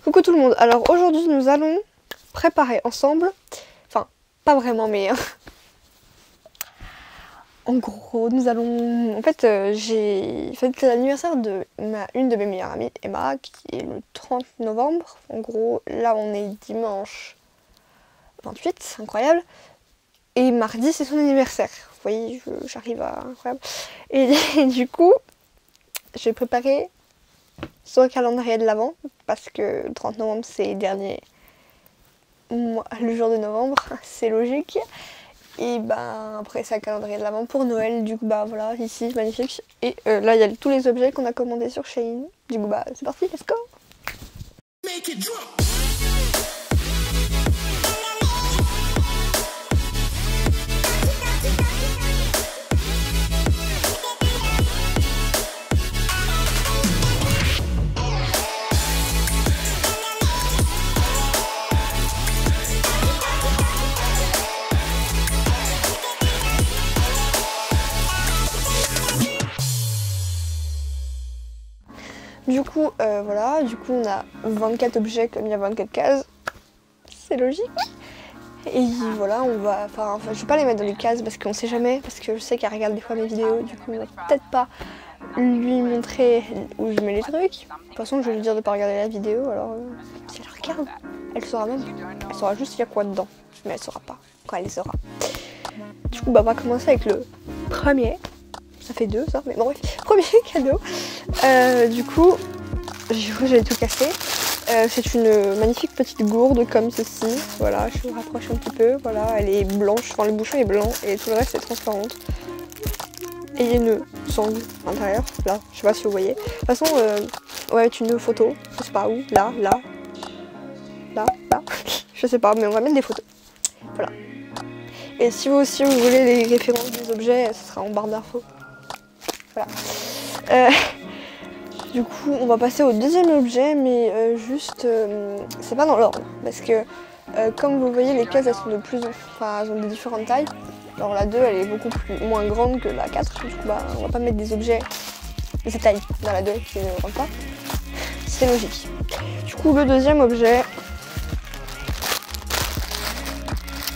Coucou tout le monde, alors aujourd'hui nous allons préparer ensemble, enfin pas vraiment mais en gros nous allons, en fait j'ai fait l'anniversaire de une de mes meilleures amies, Emma, qui est le 30 novembre, en gros là on est dimanche 28, incroyable, et mardi c'est son anniversaire, vous voyez j'arrive à incroyable, et du coup j'ai préparé son calendrier de l'Avent, parce que le 30 novembre c'est le dernier mois, le jour de novembre, c'est logique. Et ben après c'est un calendrier de l'Avent pour Noël, du coup bah voilà, ici, magnifique. Et là il y a tous les objets qu'on a commandés sur Shein. Du coup bah c'est parti, let's go. Make it drop. Du coup, voilà, du coup on a 24 objets comme il y a 24 cases, c'est logique. Et voilà, on va, enfin je vais pas les mettre dans les cases parce qu'on sait jamais, parce que je sais qu'elle regarde des fois mes vidéos, du coup on va peut-être pas lui montrer où je mets les trucs. De toute façon je vais lui dire de pas regarder la vidéo, alors si elle regarde, elle saura même, elle saura juste il y a quoi dedans, mais elle saura pas quand elle les saura. Du coup bah on va commencer avec le premier. Ça fait deux ça, mais bon bref, premier cadeau. Du coup, j'ai cru que j'allais tout casser. C'est une magnifique petite gourde comme ceci. Voilà, je vous rapproche un petit peu. Voilà, elle est blanche, enfin le bouchon est blanc et tout le reste est transparente. Et il y a une sangle à l'intérieur, là, je sais pas si vous voyez. De toute façon, ouais, c'est une photo, je sais pas où, là, je sais pas, mais on va mettre des photos. Voilà. Et si vous aussi vous voulez les références des objets, ce sera en barre d'infos. Voilà. Du coup, on va passer au deuxième objet, mais juste, c'est pas dans l'ordre, parce que comme vous voyez, les cases elles sont de plus, enfin, elles ont des différentes tailles. Alors la 2, elle est beaucoup moins grande que la 4, du coup, bah, on va pas mettre des objets de cette taille dans la 2 qui ne rentrent pas. C'est logique. Du coup, le deuxième objet,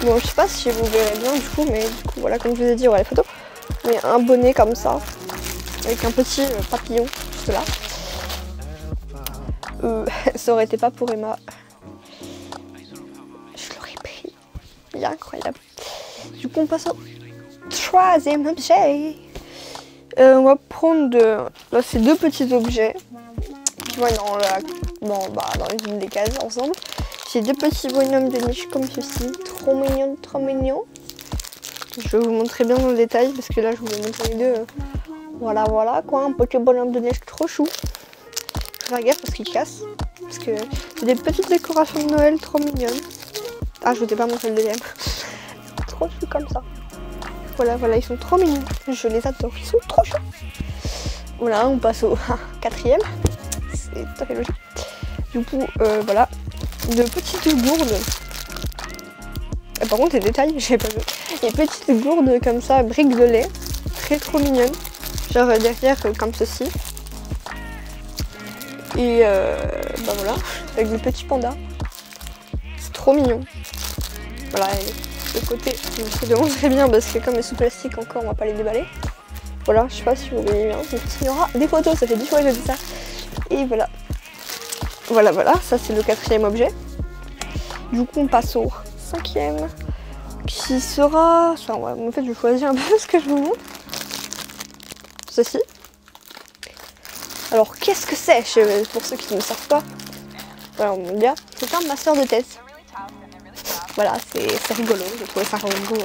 bon, je sais pas si vous verrez bien du coup, mais du coup, voilà, comme je vous ai dit, on va les photos. Mais un bonnet comme ça, avec un petit papillon juste là. Ça aurait été pas pour Emma. Je l'aurais pris. Il est incroyable. Du coup on passe au troisième objet. On va prendre là c'est deux petits objets qui vont dans une des cases ensemble. C'est deux petits bonhommes de neige comme ceci. Trop mignon, trop mignon. Je vais vous montrer bien dans le détail parce que là je vous ai montré les deux. Voilà quoi, un petit bonhomme de neige trop chou. Je vais faire gaffe parce qu'il casse. Parce que c'est des petites décorations de Noël trop mignonnes. Ah, je vous ai pas montré le deuxième. Trop chou comme ça. Voilà, ils sont trop mignons. Je les adore, ils sont trop chou. Voilà, on passe au quatrième. C'est tout à fait logique. Du coup, voilà, de petites gourdes. Par contre, les détails, j'ai pas vu. Des petites gourdes comme ça, briques de lait. Trop mignonnes. Genre derrière, comme ceci. Et bah voilà, avec le petit panda. C'est trop mignon. Voilà, et le côté, je vous le montrer bien parce que comme elles sont plastiques encore, on va pas les déballer. Voilà, je sais pas si vous voyez bien. Il y aura des photos, ça fait 10 fois que je dis ça. Et voilà. Voilà, ça c'est le quatrième objet. Du coup, on passe au cinquième. Qui sera... Enfin, ouais, en fait, je choisis un peu ce que je vous montre. Ceci. Alors qu'est-ce que c'est pour ceux qui ne savent pas? Voilà, on me dit, c'est un masseur de tête. Voilà, c'est rigolo, j'ai trouvé ça rigolo.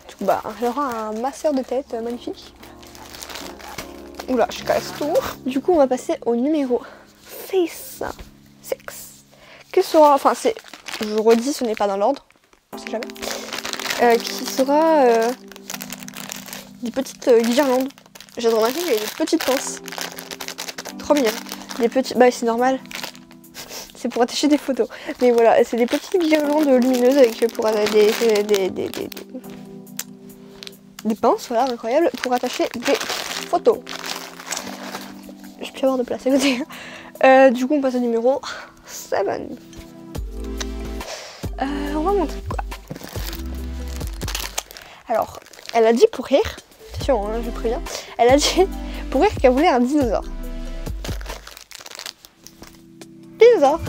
Du coup, bah, il y aura un masseur de tête magnifique. Oula, je casse tout. Du coup, on va passer au numéro 6. Que sera, enfin c'est, je redis, ce n'est pas dans l'ordre, on sait jamais. Qui sera des petites guirlandes. J'ai remarqué qu'il y a des petites pinces. Trop mignon. Des petits, bah c'est normal. C'est pour attacher des photos. Mais voilà, c'est des petites guirlandes lumineuses avec pour des pinces, voilà, incroyable, pour attacher des photos. Je peux avoir de place à côté. Du coup, on passe au numéro 7. On va montrer quoi. Alors, elle a dit pour rire, attention, hein, je préviens, elle a dit pour rire qu'elle voulait un dinosaure. Dinosaure,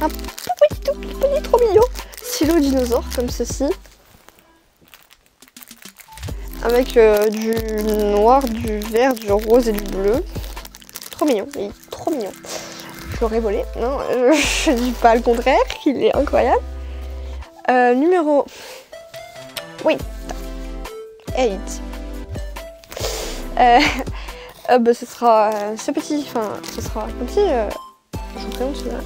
un tout petit trop mignon stylo dinosaure comme ceci. Avec du noir, du vert, du rose et du bleu. Trop mignon, il est trop mignon. Je l'aurais volé, non, je dis pas le contraire, il est incroyable. Numéro 8. Bah, ce sera ce petit, enfin, ce sera un petit, je vous présente celui-là.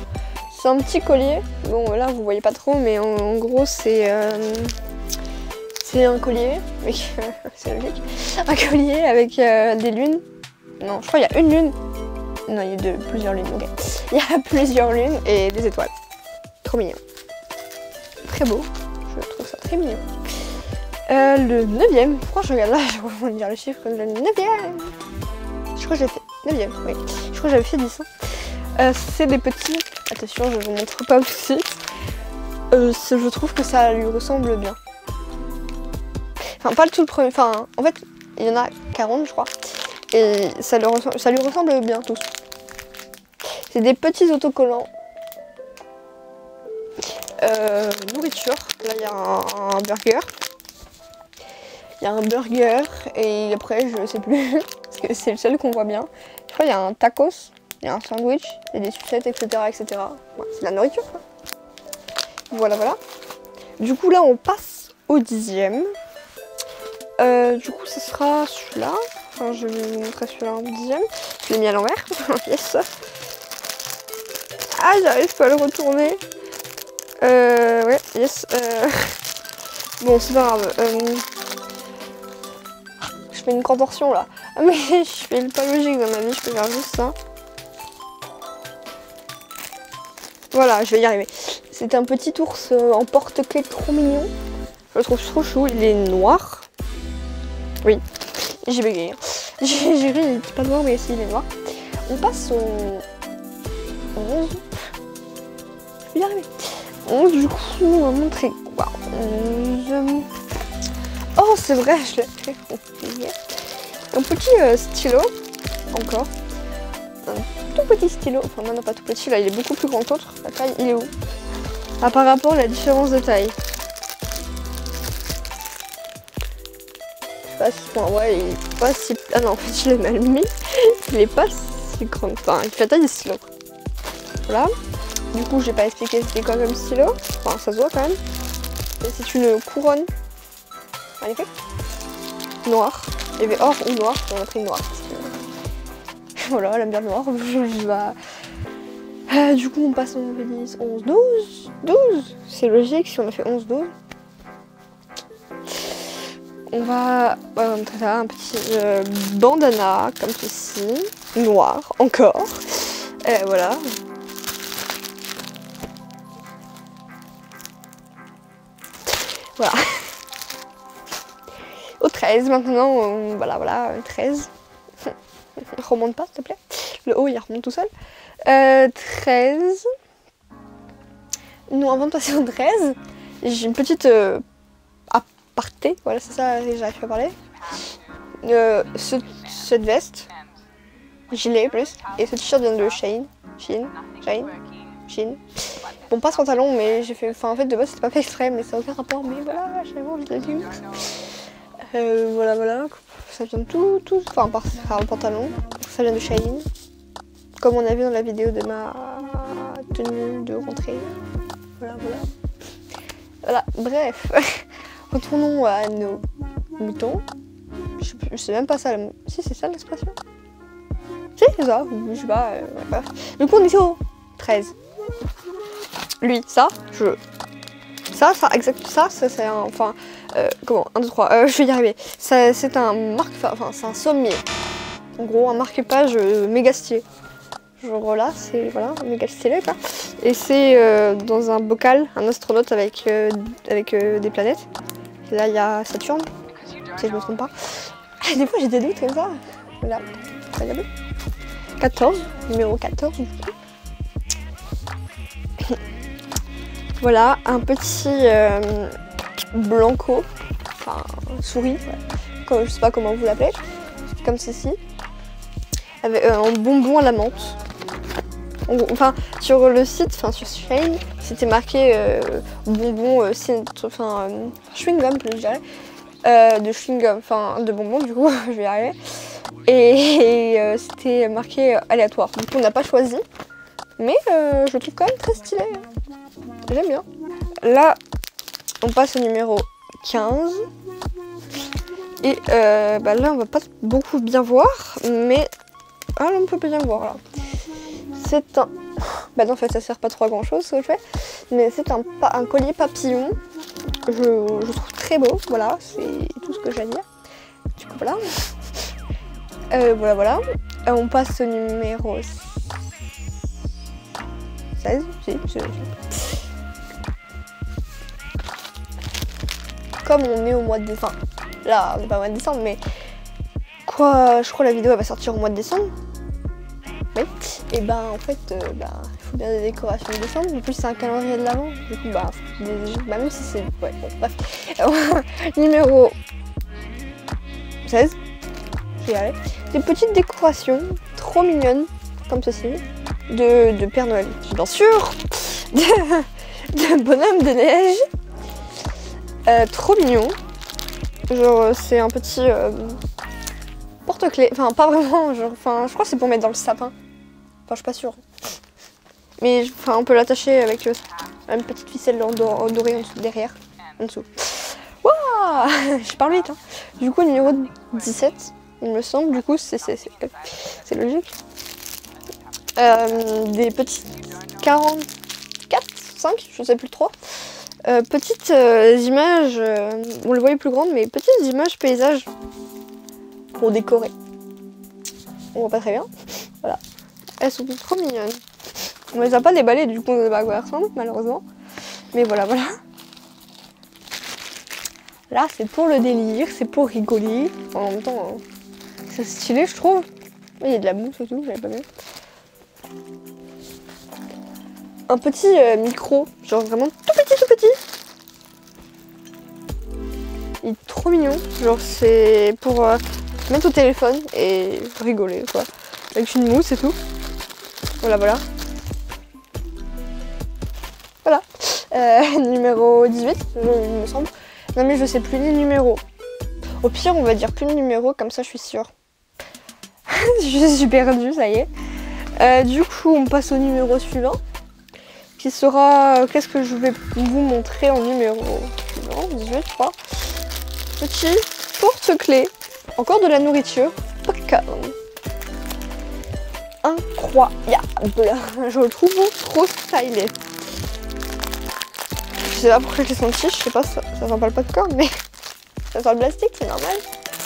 C'est un petit collier, bon là vous voyez pas trop, mais en gros c'est un collier, mais c'est logique, un collier avec des lunes. Non, je crois qu'il y a une lune. Non, il y a plusieurs lunes, ok. Il y a plusieurs lunes et des étoiles. Trop mignon. Très beau, je trouve ça très mignon. Le 9e, pourquoi je regarde là, je vais dire le chiffre, le 9e. Je crois que j'ai fait 9e, oui. Je crois que j'avais fait 10. C'est des petits, attention, je vous montre pas tout de suite. Je trouve que ça lui ressemble bien. Enfin, pas le tout le premier, enfin, en fait, il y en a 40, je crois. Et ça lui ressemble bien tous. C'est des petits autocollants. Nourriture, là il y a un burger. Il y a un burger et après je sais plus, parce que c'est le seul qu'on voit bien. Je crois qu'il y a un tacos, il y a un sandwich, il y a des sucettes, etc. etc. Ouais, c'est de la nourriture quoi. Voilà, voilà. Du coup là on passe au 10e. Du coup ce sera celui-là. Enfin je vais vous montrer celui-là en 10e. Je l'ai mis à l'envers. Yes. Ah j'arrive pas à le retourner. Ouais, yes. Bon c'est pas grave. Je fais une contorsion là. Ah mais je fais le pas logique dans ma vie, je peux faire juste ça. Voilà, je vais y arriver. C'est un petit ours en porte-clés trop mignon. Je le trouve trop chou, il est noir. Oui, j'ai bégayé. J'ai vu, il est pas noir mais si il est noir. On passe au 11. Je vais y arriver. 11 du coup, on va montrer quoi. 11... Oh c'est vrai, je l'ai fait. Un petit stylo, encore. Un tout petit stylo, enfin non, pas tout petit, là il est beaucoup plus grand que l'autre. La taille, il est où? Ah, par rapport à la différence de taille. Je sais pas si, enfin, ouais, il est pas si... Ah non, en fait je l'ai mal mis. Il est pas si grand, enfin il fait la taille du stylo. Voilà. Du coup j'ai pas expliqué c'était quoi comme stylo. Enfin ça se voit quand même. C'est une couronne. Magnifique. Noir. Il y avait or ou noir, on a pris noir. Voilà, elle aime bien le noir. Du coup, on passe en 10, 11, 12. 12, c'est logique si on a fait 11, 12. On va montrer ça, un petit bandana comme ceci, noir encore. Voilà. Voilà. Au 13 maintenant, voilà, 13. Remonte pas s'il te plaît. Le haut il remonte tout seul. 13. Non, avant de passer au 13, j'ai une petite aparté. Voilà, c'est ça, j'arrive pas à parler. Cette veste, gilet plus, et ce t-shirt vient de Shein. Bon, pas ce pantalon, mais j'ai fait. Enfin, en fait, de base, c'était pas fait exprès, mais ça n'a aucun rapport. Mais voilà, j'avais envie de le dire. Voilà. Ça vient de tout. Enfin, par le pantalon. Ça vient de Shein. Comme on a vu dans la vidéo de ma tenue de rentrée. Voilà, bref. Retournons à nos moutons. Je sais même pas ça. Si, c'est ça l'expression. Si, c'est ça. Je sais pas. Bref. Du coup, on est au 13. Lui, ça, ça, exact, ça c'est un, enfin, comment, 1, 2, 3, je vais y arriver. C'est un c'est un sommier. En gros, un marque-page méga stylé. Genre là, c'est, voilà, méga stylé, quoi. Et c'est dans un bocal, un astronaute avec des planètes. Et là, il y a Saturne, si je me trompe pas. Des fois, j'ai des doutes comme ça. Là, regardez. 14, numéro 14, du coup. Voilà, un petit blanco, enfin souris, ouais. Je sais pas comment vous l'appelez, comme ceci, avec un bonbon à la menthe. Enfin, sur le site, enfin sur Shein, c'était marqué bonbon, chewing-gum, je dirais, de chewing-gum, enfin de bonbons, du coup, je vais y arriver. Et c'était marqué aléatoire. Du coup, on n'a pas choisi, mais je le trouve quand même très stylé. J'aime bien. Là, on passe au numéro 15. Et là, on va pas beaucoup bien voir, mais là, on peut bien voir là. C'est un... Bah non, en fait, ça sert pas trop à grand chose ce que je fais, mais c'est un collier papillon. Je trouve très beau, voilà, c'est tout ce que j'ai à dire. Du coup, voilà. Voilà. On passe au numéro 16. Comme on est au mois de décembre, là, on n'est pas au mois de décembre, mais quoi, je crois que la vidéo elle va sortir au mois de décembre. Oui. Et en fait, il faut bien des décorations de décembre. En plus, c'est un calendrier de l'avant. Du coup, même si c'est... Ouais, bon, bref. Numéro 16. Je vais y aller. Des petites décorations trop mignonnes, comme ceci, de Père Noël. Bien sûr, de bonhomme de neige. Trop mignon. Genre, c'est un petit porte-clés. Enfin, pas vraiment. Genre, je crois que c'est pour mettre dans le sapin. Enfin, je suis pas sûre. Mais on peut l'attacher avec une petite ficelle dorée en dessous, derrière. En dessous. Waouh, je parle vite. Hein. Du coup, numéro 17, il me semble. Du coup, c'est logique. Des petites 44, 5, je sais plus trop. Petites images, on les voyait plus grandes, mais petites images paysages pour décorer. On voit pas très bien. Voilà. Elles sont trop mignonnes. On les a pas déballées, du coup on ne sait pas à quoi elles ressemblent, malheureusement. Mais voilà. Là c'est pour le délire, c'est pour rigoler. En même temps, c'est stylé je trouve. Il y a de la mousse et tout, j'avais pas vu. Un petit micro, genre vraiment tout petit. Il est trop mignon, genre c'est pour mettre au téléphone et rigoler quoi. Avec une mousse et tout. Voilà. Numéro 18, il me semble. Non mais je sais plus les numéros. Au pire on va dire plus de numéros, comme ça je suis sûre. Je suis perdue, ça y est. Du coup on passe au numéro suivant. Qui sera... Qu'est-ce que je vais vous montrer en numéro suivant, 18 je crois. Petit porte-clés. Encore de la nourriture. Popcorn. Incroyable. Je le trouve trop stylé. Je sais pas pourquoi j'ai senti, je sais pas, ça sent pas le popcorn, mais ça sent le plastique, c'est normal.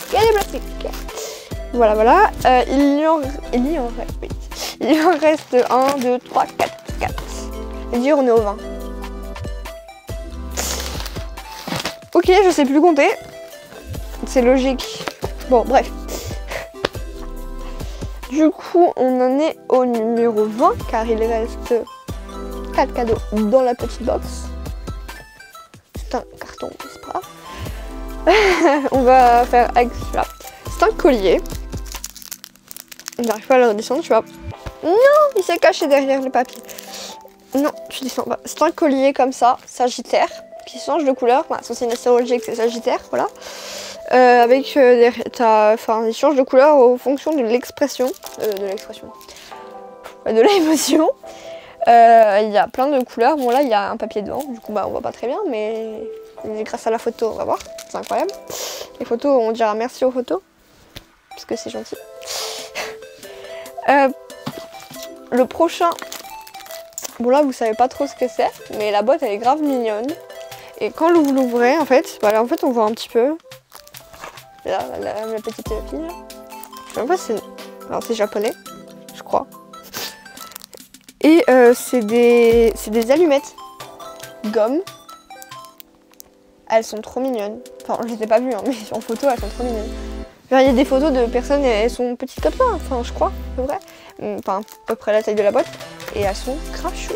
Il y a des plastiques. Voilà. Il y en reste 1, 2, 3, 4. Et dire on est au 20. Ok, je sais plus compter. C'est logique. Bon, bref. Du coup, on en est au numéro 20, car il reste 4 cadeaux dans la petite box. C'est un carton, c'est pas grave. On va faire avec cela. C'est un collier. On n'arrive pas à le redescendre, tu vois. Non, il s'est caché derrière le papier. Non, tu descends pas. C'est un collier comme ça, sagittaire, qui change de couleur. Enfin, c'est une astrologie que c'est sagittaire, voilà. Avec il change de couleur en fonction de l'expression. De l'émotion. Il y a plein de couleurs. Bon là il y a un papier devant, du coup on voit pas très bien, mais grâce à la photo on va voir. C'est incroyable. Les photos, on dira merci aux photos. Parce que c'est gentil. Le prochain. Bon là vous savez pas trop ce que c'est, mais la boîte elle est grave mignonne. Et quand vous l'ouvrez en fait, on voit un petit peu. Là, la petite fille. Je sais même pas si c'est... Alors c'est japonais, je crois. Et c'est des allumettes. Gomme. Elles sont trop mignonnes. Enfin je les ai pas vues, hein, mais en photo elles sont trop mignonnes. Il y a des photos de personnes, elles sont petites comme ça, enfin je crois, à peu près. Enfin à peu près la taille de la boîte. Et elles sont crachoues.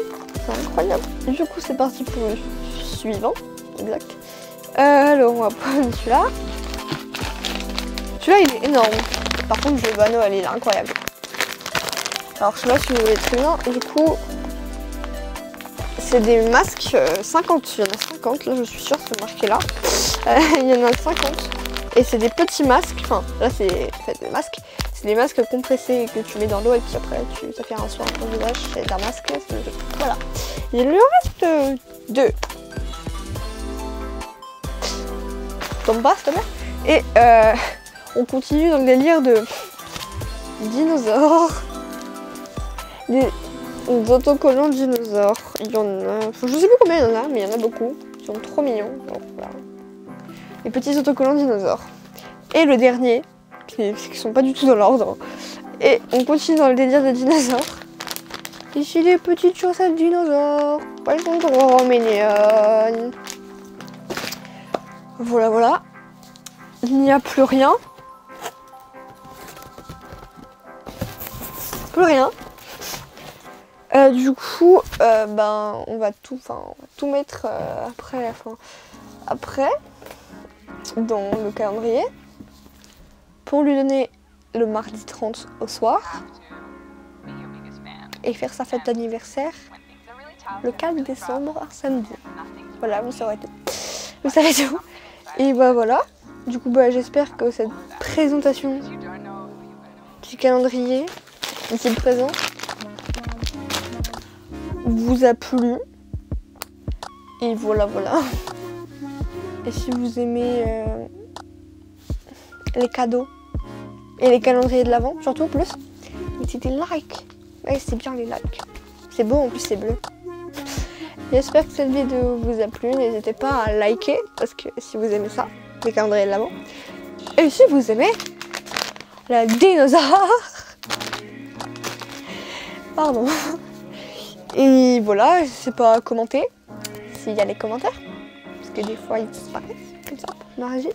c'est incroyable. Du coup, c'est parti pour le suivant. Exact. Alors, on va prendre celui-là. Celui-là, il est énorme. Par contre, je le veux à Noël, il est incroyable. Alors, je sais pas si vous voyez très bien. Du coup, c'est des masques 50. Il y en a 50, là, je suis sûre, c'est marqué là. Il y en a 50. Et c'est des petits masques. Enfin, là, c'est en fait des masques. C'est des masques compressés que tu mets dans l'eau et puis après, ça fait un soin à ton visage. C'est un masque. Voilà. Il lui reste 2. Tombe pas, s'il te plaît. Et on continue dans le délire de dinosaures. Des autocollants dinosaures. Il y en a. Je sais plus combien il y en a, mais il y en a beaucoup. Ils sont trop mignons. Donc, voilà. Les petits autocollants dinosaures. Et le dernier, qui sont pas du tout dans l'ordre. Et on continue dans le délire des dinosaures. Ici les petites chaussettes dinosaures. Elles sont trop mignonnes. Voilà, voilà. Il n'y a plus rien. Plus rien. Du coup, ben, on va tout mettre après, dans le calendrier, pour lui donner le mardi 30 au soir et faire sa fête d'anniversaire le 4 décembre, samedi. Voilà, vous saurez tout. Vous savez tout. Et bah voilà. Du coup, bah, j'espère que cette présentation du calendrier ici le présent vous a plu. Et voilà, voilà. Et si vous aimez les cadeaux et les calendriers de l'Avent, surtout en plus, mettez des likes. Ouais, c'est bien les likes. C'est beau, en plus c'est bleu. J'espère que cette vidéo vous a plu. N'hésitez pas à liker, parce que si vous aimez ça, les calendriers de l'Avent. Et si vous aimez la dinosaure. Pardon. Et voilà, je sais pas commenter s'il y a les commentaires. Parce que des fois ils disparaissent comme ça pour ma régie.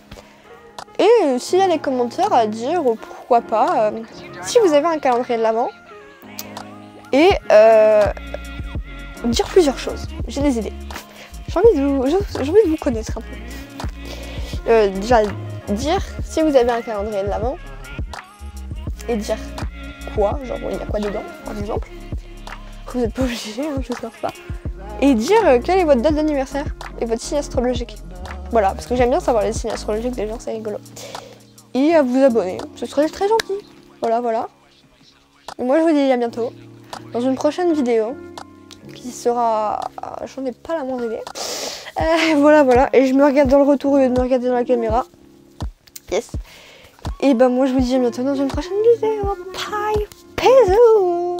Et s'il y a des commentaires à dire, pourquoi pas, si vous avez un calendrier de l'Avent. Et dire plusieurs choses. J'ai des idées. J'ai envie de vous connaître un peu. Déjà dire si vous avez un calendrier de l'Avent. Et dire quoi, genre il y a quoi dedans, par exemple. Vous n'êtes pas obligé, hein, je sais pas. Et dire quelle est votre date d'anniversaire et votre signe astrologique. Voilà, parce que j'aime bien savoir les signes astrologiques des gens, c'est rigolo. Et à vous abonner, ce serait très gentil. Voilà, voilà. Et moi je vous dis à bientôt dans une prochaine vidéo qui sera... J'en ai pas la moindre idée. Voilà, voilà. Et je me regarde dans le retour au lieu de me regarder dans la caméra. Yes. Et ben moi je vous dis à bientôt dans une prochaine vidéo. Bye. Bisous.